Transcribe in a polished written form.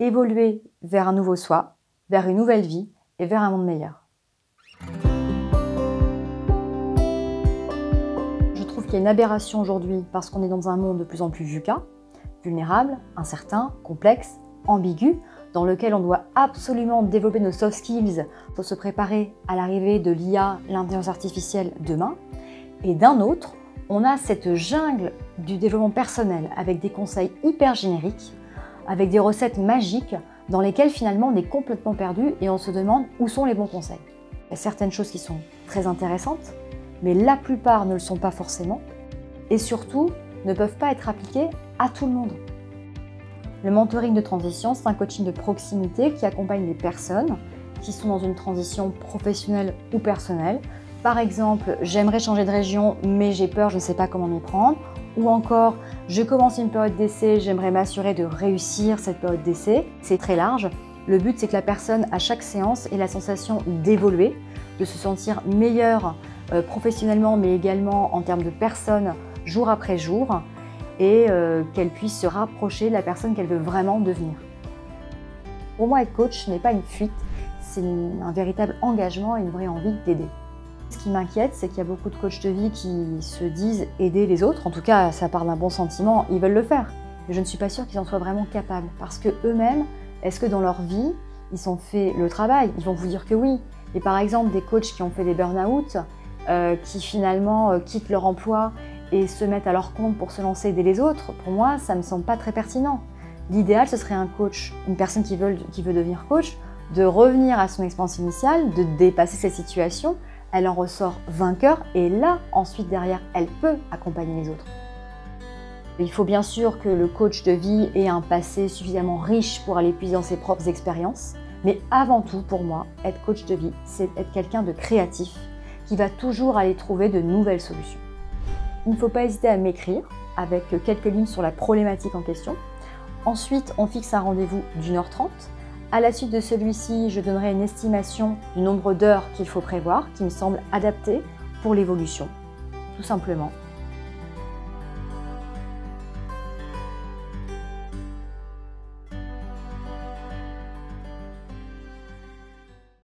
évoluer vers un nouveau soi, vers une nouvelle vie et vers un monde meilleur. Je trouve qu'il y a une aberration aujourd'hui parce qu'on est dans un monde de plus en plus VUCA, vulnérable, incertain, complexe, ambigu, dans lequel on doit absolument développer nos soft skills pour se préparer à l'arrivée de l'IA, l'intelligence artificielle, demain. Et d'un autre, on a cette jungle du développement personnel avec des conseils hyper génériques, avec des recettes magiques dans lesquelles finalement on est complètement perdu et on se demande où sont les bons conseils. Il y a certaines choses qui sont très intéressantes, mais la plupart ne le sont pas forcément et surtout ne peuvent pas être appliquées à tout le monde. Le mentoring de transition, c'est un coaching de proximité qui accompagne les personnes qui sont dans une transition professionnelle ou personnelle. Par exemple, j'aimerais changer de région, mais j'ai peur, je ne sais pas comment m'y prendre. Ou encore, je commence une période d'essai, j'aimerais m'assurer de réussir cette période d'essai. C'est très large. Le but, c'est que la personne, à chaque séance, ait la sensation d'évoluer, de se sentir meilleure professionnellement, mais également en termes de personne, jour après jour, et qu'elle puisse se rapprocher de la personne qu'elle veut vraiment devenir. Pour moi, être coach n'est pas une fuite, c'est un véritable engagement et une vraie envie d'aider. Ce qui m'inquiète, c'est qu'il y a beaucoup de coachs de vie qui se disent aider les autres. En tout cas, ça part d'un bon sentiment, ils veulent le faire. Mais je ne suis pas sûre qu'ils en soient vraiment capables. Parce qu'eux-mêmes, est-ce que dans leur vie, ils ont fait le travail? Ils vont vous dire que oui. Et par exemple, des coachs qui ont fait des burn-out, qui finalement quittent leur emploi et se mettent à leur compte pour se lancer aider les autres, pour moi, ça ne me semble pas très pertinent. L'idéal, ce serait un coach, une personne qui veut devenir coach, de revenir à son expérience initiale, de dépasser cette situation. Elle en ressort vainqueur et là, ensuite, derrière, elle peut accompagner les autres. Il faut bien sûr que le coach de vie ait un passé suffisamment riche pour aller puiser dans ses propres expériences, mais avant tout, pour moi, être coach de vie, c'est être quelqu'un de créatif qui va toujours aller trouver de nouvelles solutions. Il ne faut pas hésiter à m'écrire avec quelques lignes sur la problématique en question. Ensuite, on fixe un rendez-vous d'1h30. À la suite de celui-ci, je donnerai une estimation du nombre d'heures qu'il faut prévoir, qui me semble adapté pour l'évolution, tout simplement.